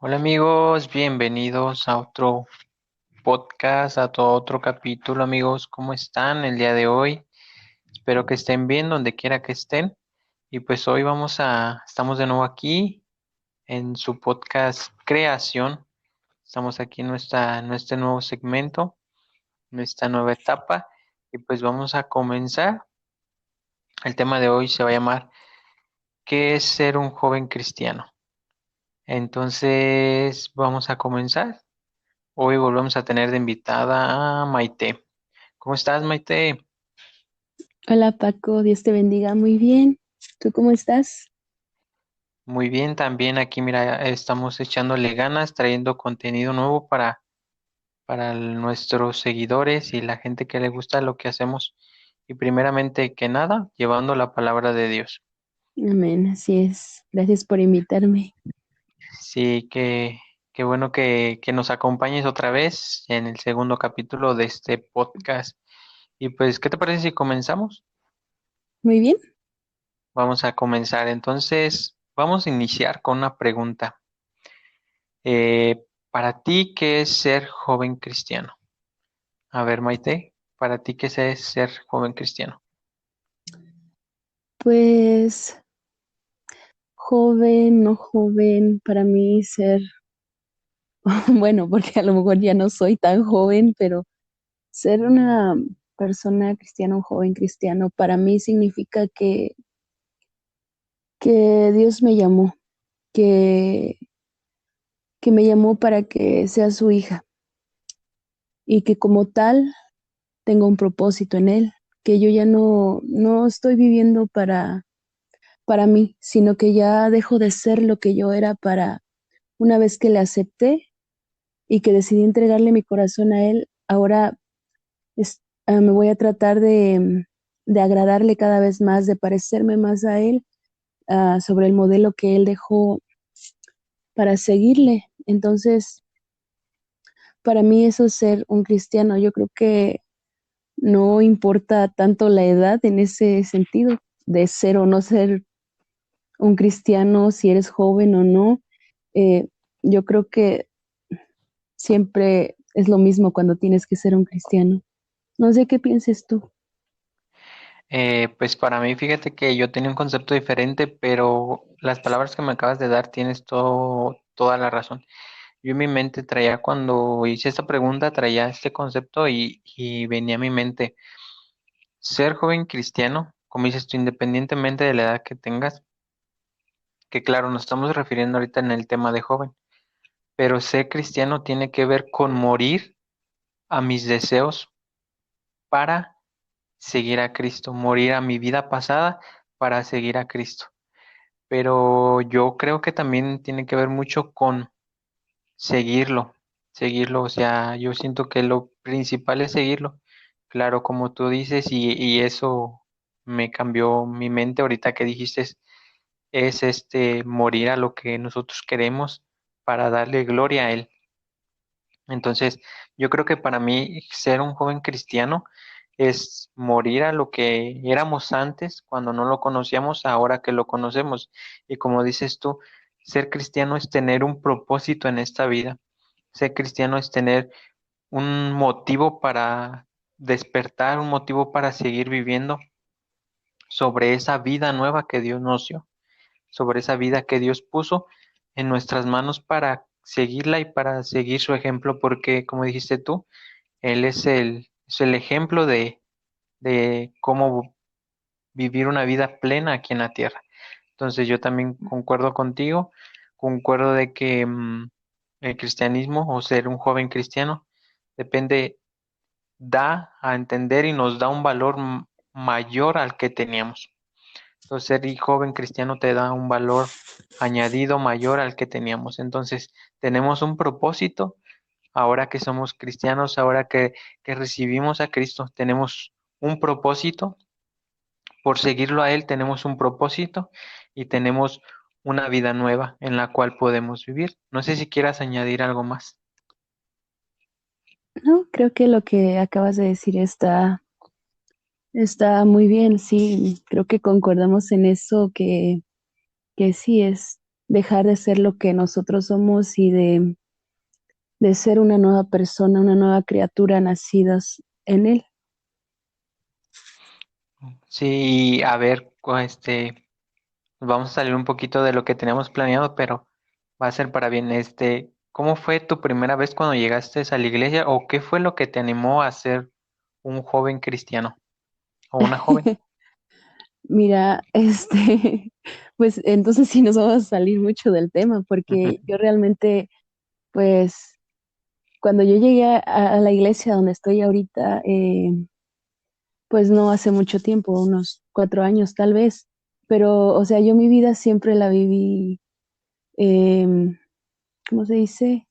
Hola amigos, bienvenidos a otro podcast, a todo otro capítulo amigos. ¿Cómo están el día de hoy? Espero que estén bien donde quiera que estén. Y pues hoy estamos de nuevo aquí en su podcast Creación. Estamos aquí en este nuevo segmento, en esta nueva etapa. Y pues vamos a comenzar. El tema de hoy se va a llamar ¿Qué es ser un joven cristiano? Entonces vamos a comenzar. Hoy volvemos a tener de invitada a Maite. ¿Cómo estás, Maite? Hola Paco, Dios te bendiga muy bien. ¿Tú cómo estás? Muy bien, también aquí, mira, estamos echándole ganas, trayendo contenido nuevo para nuestros seguidores y la gente que le gusta lo que hacemos. Y primeramente que nada, llevando la palabra de Dios. Amén, así es. Gracias por invitarme. Sí, qué bueno que nos acompañes otra vez en el segundo capítulo de este podcast. Y pues, ¿qué te parece si comenzamos? Muy bien. Vamos a comenzar. Entonces, vamos a iniciar con una pregunta. Para ti, ¿qué es ser joven cristiano? A ver, Maite, para ti, ¿qué es ser joven cristiano? Pues joven, no joven, para mí ser, bueno, porque a lo mejor ya no soy tan joven, pero ser una persona cristiana, un joven cristiano, para mí significa que Dios me llamó, que, que me llamó para que sea su hija y que como tal tengo un propósito en él, que yo ya no estoy viviendo para mí, sino que ya dejo de ser lo que yo era para una vez que le acepté y que decidí entregarle mi corazón a él, ahora me voy a tratar de agradarle cada vez más, de parecerme más a él, sobre el modelo que él dejó para seguirle. Entonces, para mí eso es ser un cristiano. Yo creo que no importa tanto la edad en ese sentido de ser o no ser un cristiano, si eres joven o no. Eh, yo creo que siempre es lo mismo cuando tienes que ser un cristiano. No sé qué pienses tú. Pues para mí, fíjate que yo tenía un concepto diferente, pero las palabras que me acabas de dar tienes toda la razón. Yo en mi mente traía, cuando hice esta pregunta, traía este concepto y venía a mi mente ser joven cristiano, como dices tú, independientemente de la edad que tengas, que claro, nos estamos refiriendo ahorita en el tema de joven, pero ser cristiano tiene que ver con morir a mis deseos para seguir a Cristo, morir a mi vida pasada para seguir a Cristo. Pero yo creo que también tiene que ver mucho con seguirlo, seguirlo, o sea, yo siento que lo principal es seguirlo. Claro, como tú dices, y eso me cambió mi mente ahorita que dijiste, es este morir a lo que nosotros queremos para darle gloria a Él. Entonces, yo creo que para mí ser un joven cristiano es morir a lo que éramos antes cuando no lo conocíamos, ahora que lo conocemos. Y como dices tú, ser cristiano es tener un propósito en esta vida. Ser cristiano es tener un motivo para despertar, un motivo para seguir viviendo sobre esa vida nueva que Dios nos dio, sobre esa vida que Dios puso en nuestras manos para seguirla y para seguir su ejemplo, porque como dijiste tú, Él es el ejemplo de cómo vivir una vida plena aquí en la tierra. Entonces yo también concuerdo contigo, concuerdo de que el cristianismo o ser un joven cristiano depende, da a entender y nos da un valor mayor al que teníamos. Entonces, ser joven cristiano te da un valor añadido mayor al que teníamos. Entonces, tenemos un propósito ahora que somos cristianos, que recibimos a Cristo, tenemos un propósito. Por seguirlo a Él, tenemos un propósito y tenemos una vida nueva en la cual podemos vivir. No sé si quieras añadir algo más. No, creo que lo que acabas de decir está muy bien, sí, creo que concordamos en eso, que sí es. dejar de ser lo que nosotros somos y de ser una nueva persona, una nueva criatura nacidas en Él. Sí, a ver, vamos a salir un poquito de lo que teníamos planeado, pero va a ser para bien. ¿Cómo fue tu primera vez cuando llegaste a la iglesia o qué fue lo que te animó a ser un joven cristiano o una joven? Mira, pues entonces sí nos vamos a salir mucho del tema, porque yo realmente, pues, cuando yo llegué a la iglesia donde estoy ahorita, pues no hace mucho tiempo, unos 4 años tal vez, pero, o sea, yo mi vida siempre la viví, em, ¿cómo se dice?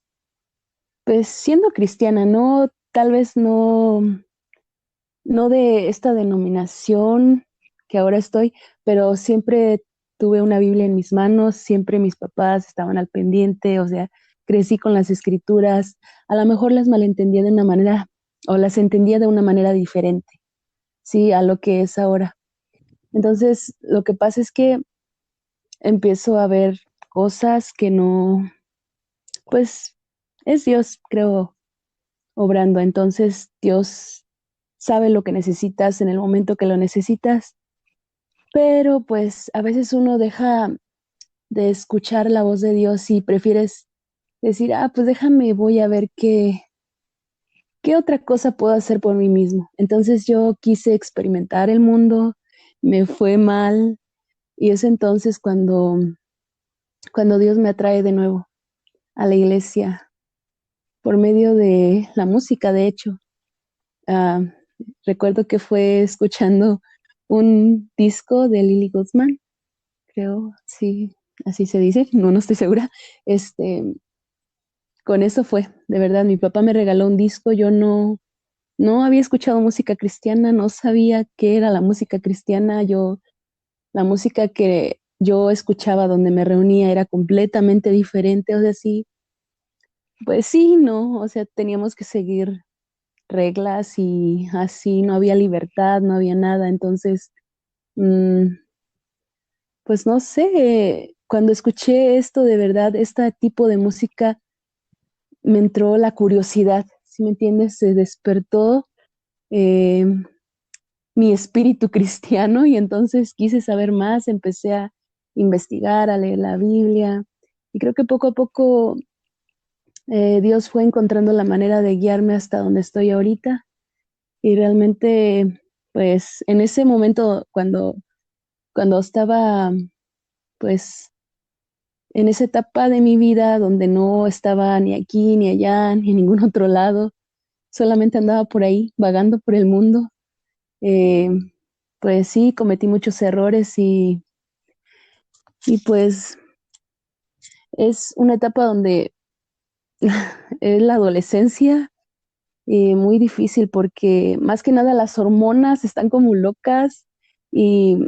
Pues siendo cristiana, no, tal vez no de esta denominación que ahora estoy, pero siempre tuve una Biblia en mis manos, siempre mis papás estaban al pendiente, o sea, crecí con las escrituras, a lo mejor las malentendía de una manera o las entendía de una manera diferente, sí, a lo que es ahora. Entonces, lo que pasa es que empiezo a ver cosas que no, pues es Dios, creo, obrando. Entonces, Dios sabe lo que necesitas en el momento que lo necesitas, pero pues a veces uno deja de escuchar la voz de Dios y prefieres decir, ah, pues déjame, voy a ver qué otra cosa puedo hacer por mí mismo. Entonces yo quise experimentar el mundo, me fue mal y es entonces cuando Dios me atrae de nuevo a la iglesia por medio de la música, de hecho. Ah, recuerdo que fue escuchando un disco de Lily Guzmán, creo, sí, así se dice, no estoy segura. Este, con eso fue, de verdad, mi papá me regaló un disco, yo no había escuchado música cristiana, no sabía qué era la música cristiana, la música que yo escuchaba donde me reunía era completamente diferente, o sea, sí, pues sí, no, o sea, teníamos que seguir reglas y así no había libertad, no había nada, entonces, mm, pues no sé, cuando escuché esto de verdad, este tipo de música, me entró la curiosidad, ¿sí me entiendes? Se despertó eh, mi espíritu cristiano y entonces quise saber más, empecé a investigar, a leer la Biblia y creo que poco a poco Dios fue encontrando la manera de guiarme hasta donde estoy ahorita y realmente pues en ese momento cuando estaba pues en esa etapa de mi vida donde no estaba ni aquí ni allá ni en ningún otro lado, solamente andaba por ahí vagando por el mundo. Eh, pues sí, cometí muchos errores y pues es una etapa donde es la adolescencia muy difícil porque más que nada las hormonas están como locas y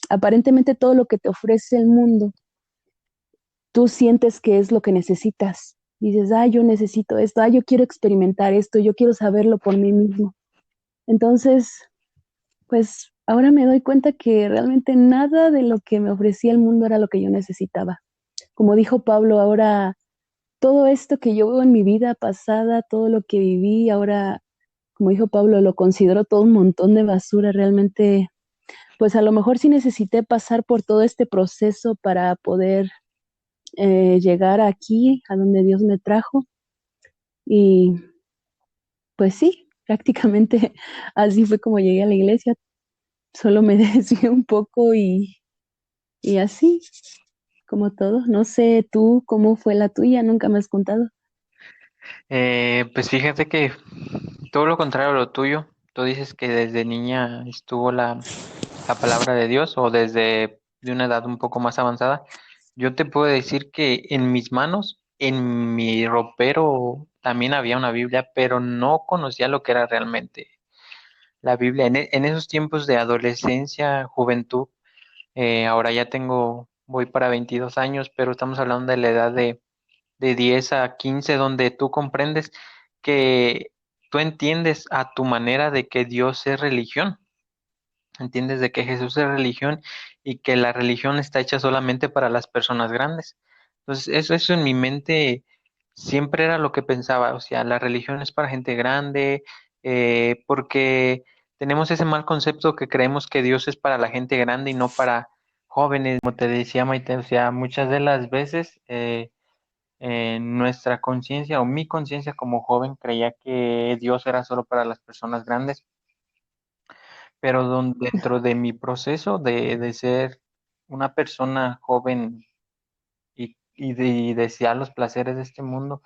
aparentemente todo lo que te ofrece el mundo, tú sientes que es lo que necesitas. Dices, ah, yo necesito esto, ah, yo quiero experimentar esto, yo quiero saberlo por mí mismo. Entonces, pues ahora me doy cuenta que realmente nada de lo que me ofrecía el mundo era lo que yo necesitaba. Como dijo Pablo, ahora todo esto que yo veo en mi vida pasada, todo lo que viví, ahora, como dijo Pablo, lo considero todo un montón de basura. Realmente, pues a lo mejor sí necesité pasar por todo este proceso para poder llegar aquí, a donde Dios me trajo. Y pues sí, prácticamente así fue como llegué a la iglesia. Solo me desvié un poco y así, como todo. No sé tú cómo fue la tuya, nunca me has contado. Pues fíjate que todo lo contrario a lo tuyo, tú dices que desde niña estuvo la palabra de Dios o desde de una edad un poco más avanzada. Yo te puedo decir que en mis manos, en mi ropero, también había una Biblia, pero no conocía lo que era realmente la Biblia. En esos tiempos de adolescencia, juventud, ahora ya voy para 22 años, pero estamos hablando de la edad de 10 a 15 donde tú comprendes que tú entiendes a tu manera de que Dios es religión, entiendes de que Jesús es religión y que la religión está hecha solamente para las personas grandes. Entonces, eso en mi mente siempre era lo que pensaba, o sea, la religión es para gente grande, porque tenemos ese mal concepto que creemos que Dios es para la gente grande y no para jóvenes, como te decía Maite, o sea, muchas de las veces nuestra conciencia o mi conciencia como joven creía que Dios era solo para las personas grandes, pero dentro de mi proceso de ser una persona joven y desear los placeres de este mundo,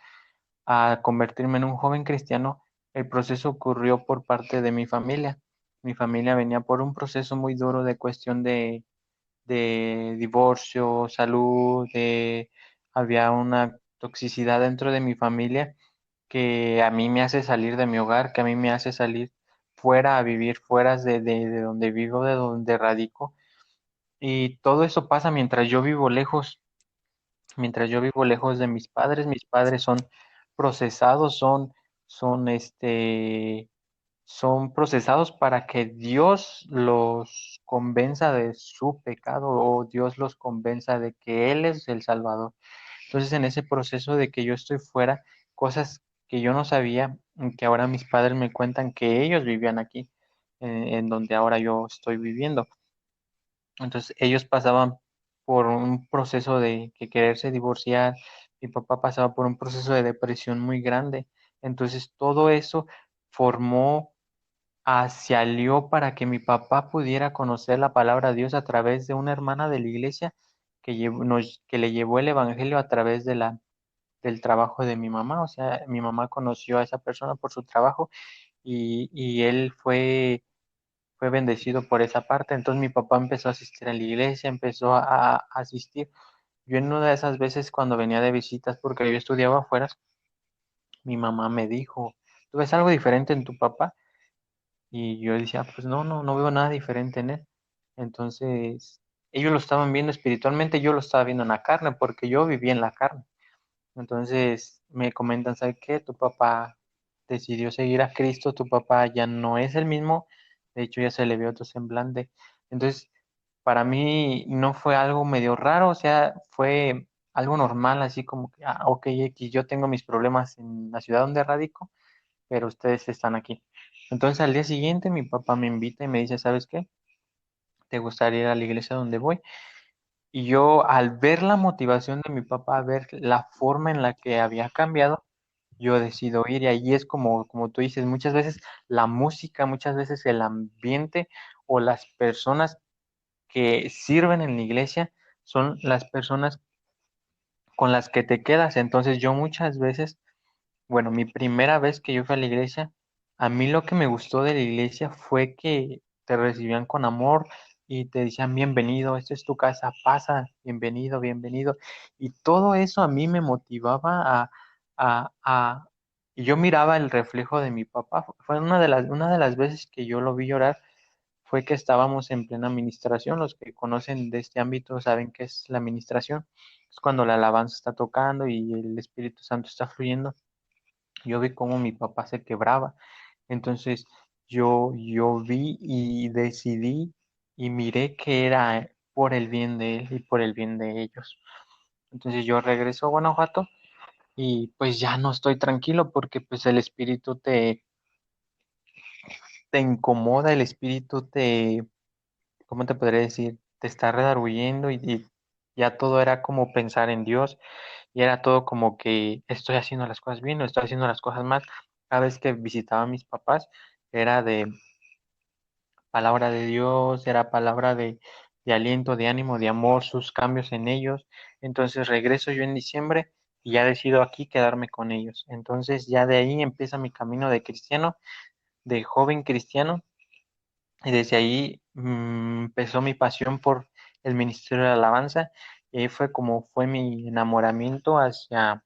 a convertirme en un joven cristiano, el proceso ocurrió por parte de mi familia. Mi familia venía por un proceso muy duro de cuestión de divorcio, salud, había una toxicidad dentro de mi familia que a mí me hace salir de mi hogar, que a mí me hace salir fuera a vivir fuera de donde vivo, de donde radico. Y todo eso pasa mientras yo vivo lejos de mis padres son procesados, son son procesados para que Dios los convenza de su pecado o Dios los convenza de que Él es el Salvador. Entonces, en ese proceso de que yo estoy fuera, cosas que yo no sabía, que ahora mis padres me cuentan que ellos vivían aquí, en donde ahora yo estoy viviendo. Entonces, ellos pasaban por un proceso de que quererse divorciar, mi papá pasaba por un proceso de depresión muy grande. Entonces, todo eso formó alió para que mi papá pudiera conocer la palabra de Dios a través de una hermana de la iglesia que le llevó el evangelio a través del trabajo de mi mamá. O sea, mi mamá conoció a esa persona por su trabajo y él fue bendecido por esa parte. Entonces mi papá empezó a asistir a la iglesia, empezó a asistir. Yo en una de esas veces cuando venía de visitas, porque yo estudiaba afuera, mi mamá me dijo, ¿tú ves algo diferente en tu papá? Y yo decía, pues no, no veo nada diferente en él. Entonces, ellos lo estaban viendo espiritualmente, yo lo estaba viendo en la carne, porque yo vivía en la carne. Entonces, me comentan, ¿sabes qué? Tu papá decidió seguir a Cristo, tu papá ya no es el mismo, de hecho ya se le vio otro semblante. Entonces, para mí no fue algo medio raro, o sea, fue algo normal, así como que, ok, X, yo tengo mis problemas en la ciudad donde radico, pero ustedes están aquí. Entonces al día siguiente mi papá me invita y me dice, ¿sabes qué? ¿Te gustaría ir a la iglesia donde voy? Y yo al ver la motivación de mi papá, ver la forma en la que había cambiado, yo decido ir y ahí es como tú dices, muchas veces la música, muchas veces el ambiente o las personas que sirven en la iglesia son las personas con las que te quedas. Entonces yo muchas veces bueno, mi primera vez que yo fui a la iglesia, a mí lo que me gustó de la iglesia fue que te recibían con amor y te decían bienvenido, esta es tu casa, pasa, bienvenido, bienvenido. Y todo eso a mí me motivaba y yo miraba el reflejo de mi papá. Fue una de las veces que yo lo vi llorar, fue que estábamos en plena administración. Los que conocen de este ámbito saben qué es la administración. Es cuando la alabanza está tocando y el Espíritu Santo está fluyendo. Yo vi cómo mi papá se quebraba. Entonces yo vi y decidí y miré que era por el bien de él y por el bien de ellos. Entonces yo regreso a Guanajuato y pues ya no estoy tranquilo porque pues el espíritu te incomoda, el espíritu ¿cómo te podría decir? Te está redarguyendo y ya todo era como pensar en Dios y era todo como que estoy haciendo las cosas bien o estoy haciendo las cosas mal. Cada vez que visitaba a mis papás era de palabra de Dios, era palabra de aliento, de ánimo, de amor, sus cambios en ellos. Entonces regreso yo en diciembre y ya decido aquí quedarme con ellos. Entonces ya de ahí empieza mi camino de cristiano, de joven cristiano, y desde ahí empezó mi pasión por el ministerio de alabanza. Y ahí fue como fue mi enamoramiento hacia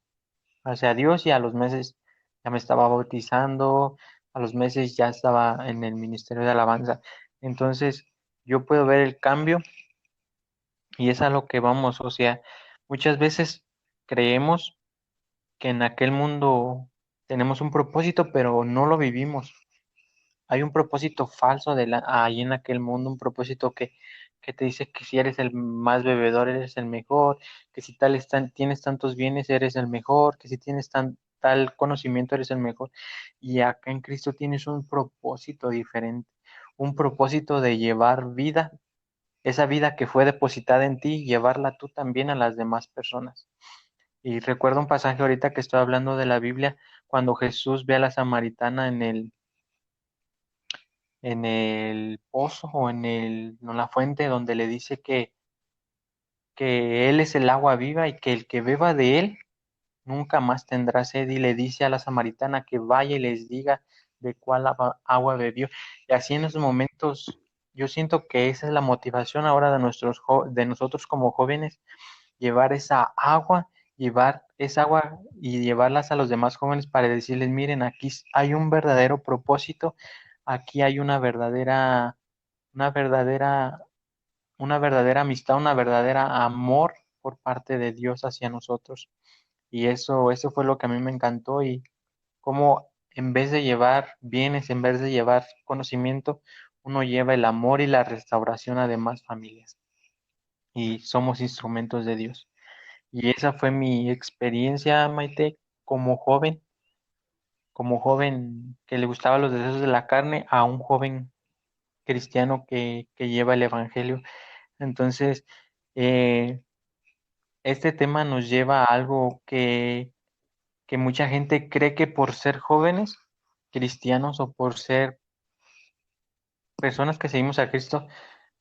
Dios y a los meses ya me estaba bautizando, a los meses ya estaba en el ministerio de alabanza. Entonces yo puedo ver el cambio y es a lo que vamos, o sea, muchas veces creemos que en aquel mundo tenemos un propósito, pero no lo vivimos. Hay un propósito falso ahí en aquel mundo, un propósito que te dice que si eres el más bebedor eres el mejor, que si tienes tantos bienes eres el mejor, que si tienes tal conocimiento eres el mejor. Y acá en Cristo tienes un propósito diferente, un propósito de llevar vida, esa vida que fue depositada en ti, llevarla tú también a las demás personas. Y recuerdo un pasaje ahorita que estoy hablando de la Biblia, cuando Jesús ve a la samaritana en el pozo o en la fuente donde le dice que Él es el agua viva y que el que beba de Él nunca más tendrá sed, y le dice a la samaritana que vaya y les diga de cuál agua bebió. Y así en esos momentos yo siento que esa es la motivación ahora de nosotros como jóvenes, llevar esa agua y llevarlas a los demás jóvenes para decirles, miren, aquí hay un verdadero propósito, aquí hay una verdadera, una verdadera amistad, una verdadera amor por parte de Dios hacia nosotros. Y eso fue lo que a mí me encantó, y cómo en vez de llevar bienes, en vez de llevar conocimiento, uno lleva el amor y la restauración a demás familias. Y somos instrumentos de Dios. Y esa fue mi experiencia, Maite, como joven que le gustaban los deseos de la carne, a un joven cristiano que lleva el Evangelio. Entonces, eh, este tema nos lleva a algo que mucha gente cree que por ser jóvenes cristianos o por ser personas que seguimos a Cristo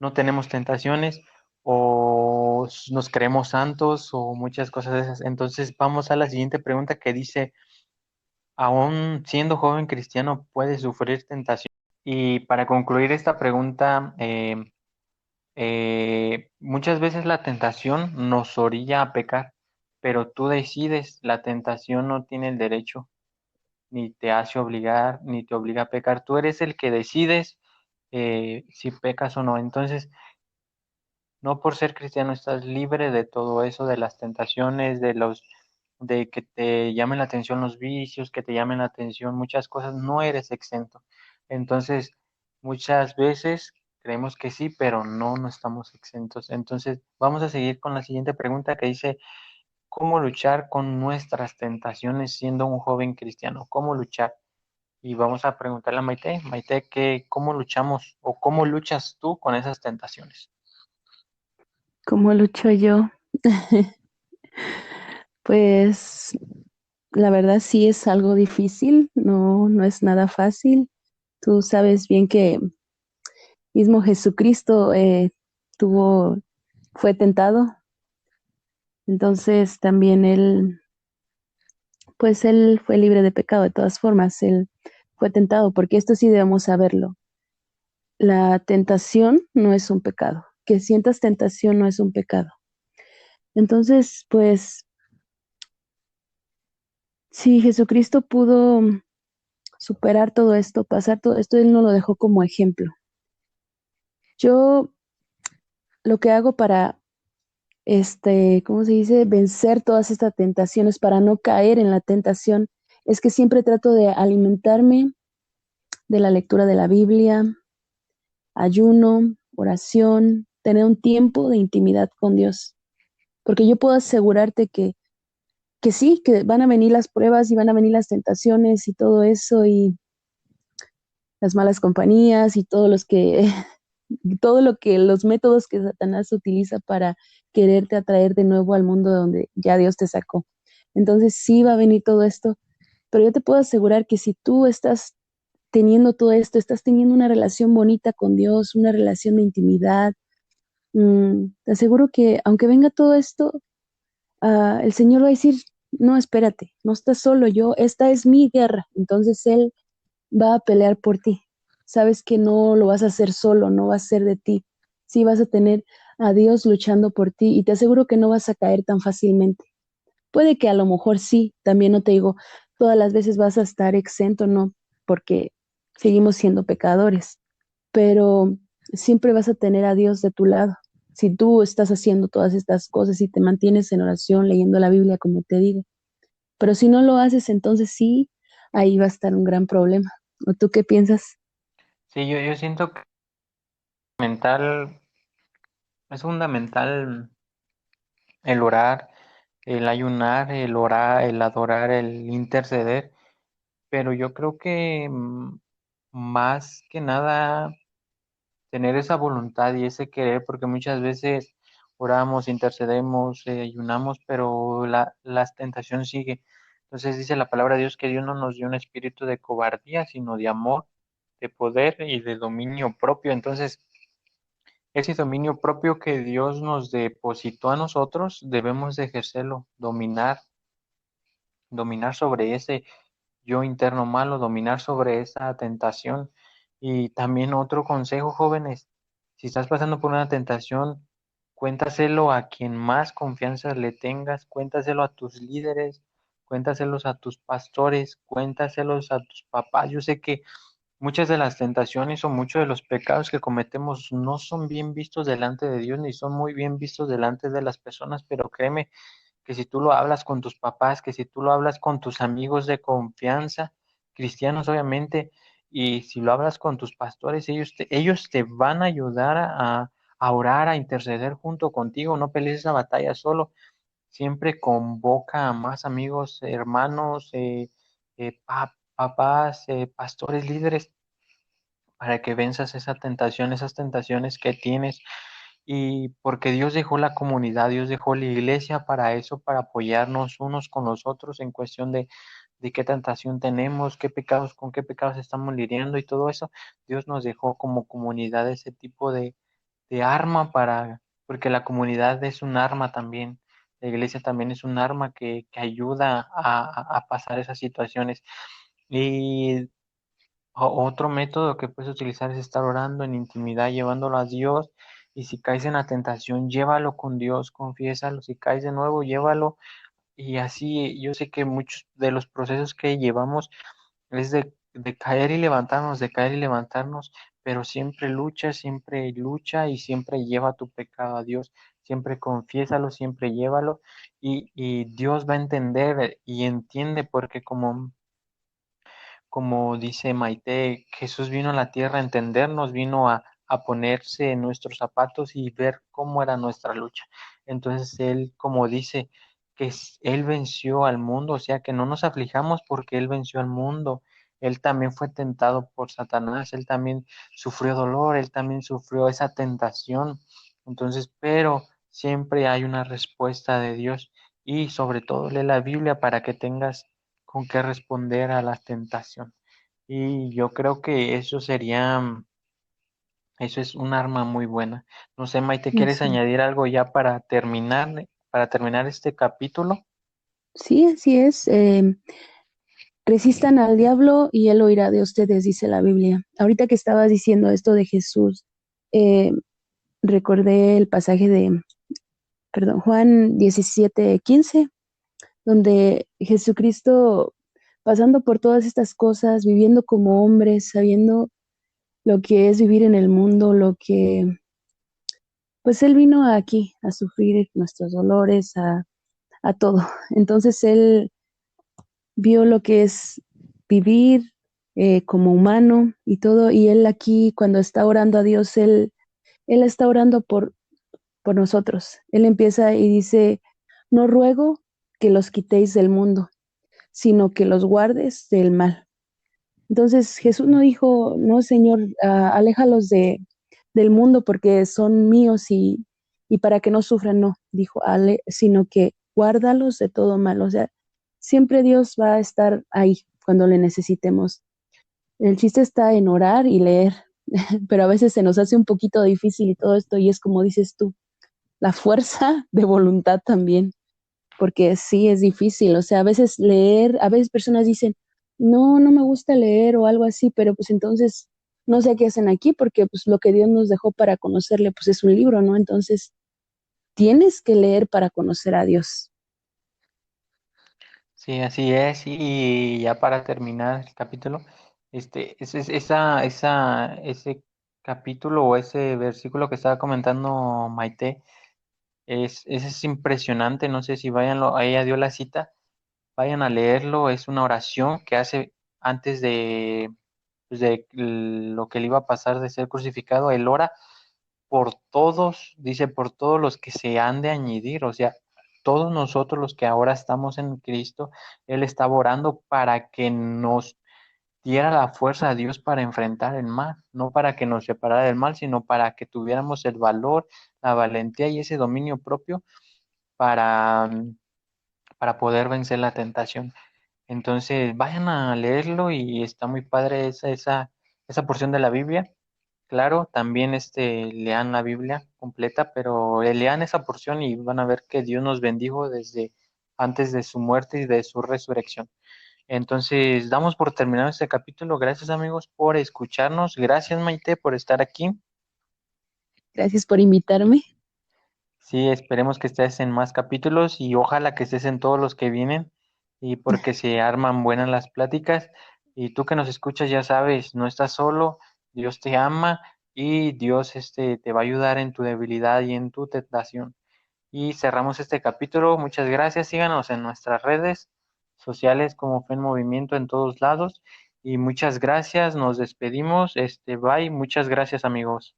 no tenemos tentaciones o nos creemos santos o muchas cosas de esas. Entonces vamos a la siguiente pregunta que dice, ¿aún siendo joven cristiano puede sufrir tentación? Y para concluir esta pregunta, muchas veces la tentación nos orilla a pecar, pero tú decides, la tentación no tiene el derecho, ni te hace obligar, ni te obliga a pecar. Tú eres el que decides si pecas o no. Entonces, no por ser cristiano estás libre de todo eso, de las tentaciones, de que te llamen la atención los vicios, que te llamen la atención muchas cosas, no eres exento. Entonces, muchas veces creemos que sí, pero no estamos exentos. Entonces, vamos a seguir con la siguiente pregunta que dice, ¿cómo luchar con nuestras tentaciones siendo un joven cristiano? ¿Cómo luchar? Y vamos a preguntarle a Maite, Maite, ¿cómo luchamos o cómo luchas tú con esas tentaciones? ¿Cómo lucho yo? Pues la verdad sí es algo difícil, no es nada fácil. Tú sabes bien que mismo Jesucristo fue tentado, entonces también pues él fue libre de pecado de todas formas, él fue tentado, porque esto sí debemos saberlo. La tentación no es un pecado, que sientas tentación no es un pecado. Entonces, pues, si Jesucristo pudo superar todo esto, pasar todo esto, él nos lo dejó como ejemplo. Yo lo que hago para, ¿cómo se dice? Vencer todas estas tentaciones, para no caer en la tentación, es que siempre trato de alimentarme de la lectura de la Biblia, ayuno, oración, tener un tiempo de intimidad con Dios. Porque yo puedo asegurarte que sí, que van a venir las pruebas y van a venir las tentaciones y todo eso y las malas compañías y todo lo que los métodos que Satanás utiliza para quererte atraer de nuevo al mundo donde ya Dios te sacó. Entonces sí va a venir todo esto, pero yo te puedo asegurar que si tú estás teniendo todo esto, estás teniendo una relación bonita con Dios, una relación de intimidad, te aseguro que aunque venga todo esto, el Señor va a decir, no, espérate, no estás solo, esta es mi guerra, entonces Él va a pelear por ti. Sabes que no lo vas a hacer solo, no va a ser de ti. Sí vas a tener a Dios luchando por ti y te aseguro que no vas a caer tan fácilmente. Puede que a lo mejor sí, también no te digo, todas las veces vas a estar exento, no, porque seguimos siendo pecadores, pero siempre vas a tener a Dios de tu lado. Si tú estás haciendo todas estas cosas y te mantienes en oración, leyendo la Biblia, como te digo. Pero si no lo haces, entonces sí, ahí va a estar un gran problema. ¿O tú qué piensas? Sí, yo siento que mental Es fundamental el orar, el ayunar, el orar, el adorar, el interceder, pero yo creo que más que nada tener esa voluntad y ese querer, porque muchas veces oramos, intercedemos, ayunamos, pero la tentación sigue. Entonces dice la palabra de Dios que Dios no nos dio un espíritu de cobardía, sino de amor, de poder y de dominio propio. Entonces, ese dominio propio que Dios nos depositó a nosotros, debemos de ejercerlo, dominar sobre ese yo interno malo, dominar sobre esa tentación. Y también otro consejo, jóvenes, si estás pasando por una tentación, cuéntaselo a quien más confianza le tengas, cuéntaselo a tus líderes, cuéntaselos a tus pastores, cuéntaselos a tus papás. Yo sé que muchas de las tentaciones o muchos de los pecados que cometemos no son bien vistos delante de Dios ni son muy bien vistos delante de las personas, pero créeme que si tú lo hablas con tus papás, que si tú lo hablas con tus amigos de confianza, cristianos obviamente, y si lo hablas con tus pastores, ellos te van a ayudar a orar, a interceder junto contigo, no pelees esa batalla solo, siempre convoca a más amigos, hermanos, papás, pastores, líderes, para que venzas esa tentación, esas tentaciones que tienes y porque Dios dejó la comunidad, Dios dejó la iglesia para eso, para apoyarnos unos con los otros en cuestión de qué tentación tenemos, qué pecados, con qué pecados estamos lidiando y todo eso. Dios nos dejó como comunidad ese tipo de arma porque la comunidad es un arma también. La iglesia también es un arma que ayuda a pasar esas situaciones. Y otro método que puedes utilizar es estar orando en intimidad, llevándolo a Dios. Y si caes en la tentación, llévalo con Dios, confiésalo. Si caes de nuevo, llévalo. Y así yo sé que muchos de los procesos que llevamos es de caer y levantarnos, de caer y levantarnos, pero siempre lucha y siempre lleva tu pecado a Dios. Siempre confiésalo, siempre llévalo. Y Dios va a entender y entiende porque como dice Maite, Jesús vino a la tierra a entendernos, vino a ponerse en nuestros zapatos y ver cómo era nuestra lucha. Entonces Él, como dice, Él venció al mundo, o sea que no nos aflijamos porque Él venció al mundo. Él también fue tentado por Satanás, Él también sufrió dolor, Él también sufrió esa tentación. Entonces, pero siempre hay una respuesta de Dios y sobre todo lee la Biblia para que tengas con qué responder a la tentación. Y yo creo que eso es un arma muy buena. No sé, Maite, ¿quieres Así. añadir algo ya para terminar este capítulo? Sí, así es. Resistan al diablo y él oirá de ustedes, dice la Biblia. Ahorita que estabas diciendo esto de Jesús, eh, recordé el pasaje de, perdón, Juan 17:15, donde Jesucristo, pasando por todas estas cosas, viviendo como hombre, sabiendo lo que es vivir en el mundo, pues él vino aquí a sufrir nuestros dolores, a todo. Entonces él vio lo que es vivir como humano y todo, y él aquí cuando está orando a Dios, él está orando por nosotros. Él empieza y dice, no ruego que los quitéis del mundo, sino que los guardes del mal. Entonces Jesús no dijo, no, Señor, aléjalos del mundo porque son míos y para que no sufran, no, dijo, sino que guárdalos de todo mal. O sea, siempre Dios va a estar ahí cuando le necesitemos. El chiste está en orar y leer, pero a veces se nos hace un poquito difícil y todo esto, y es como dices tú, la fuerza de voluntad también porque sí es difícil, o sea, a veces leer, a veces personas dicen, no, no me gusta leer o algo así, pero pues entonces no sé qué hacen aquí porque pues lo que Dios nos dejó para conocerle pues es un libro, ¿no? Entonces tienes que leer para conocer a Dios. Sí, así es. Y ya para terminar el capítulo, ese capítulo o ese versículo que estaba comentando Maite, ese es impresionante. No sé si ella dio la cita. Vayan a leerlo, es una oración que hace antes de, pues, de lo que le iba a pasar de ser crucificado, él ora por todos, dice, por todos los que se han de añadir, o sea, todos nosotros los que ahora estamos en Cristo, Él estaba orando para que nos diera la fuerza a Dios para enfrentar el mal, no para que nos separara del mal, sino para que tuviéramos el valor, la valentía y ese dominio propio para, para poder vencer la tentación. Entonces, vayan a leerlo y está muy padre esa porción de la Biblia. Claro, también lean la Biblia completa, pero lean esa porción y van a ver que Dios nos bendijo desde antes de su muerte y de su resurrección. Entonces, damos por terminado este capítulo. Gracias amigos por escucharnos. Gracias Maite por estar aquí. Gracias por invitarme. Sí, esperemos que estés en más capítulos y ojalá que estés en todos los que vienen y porque se arman buenas las pláticas. Y tú que nos escuchas ya sabes, no estás solo, Dios te ama y Dios te va a ayudar en tu debilidad y en tu tentación. Y cerramos este capítulo. Muchas gracias. Síganos en nuestras redes sociales como Fe en Movimiento en todos lados. Y muchas gracias. Nos despedimos. Bye. Muchas gracias, amigos.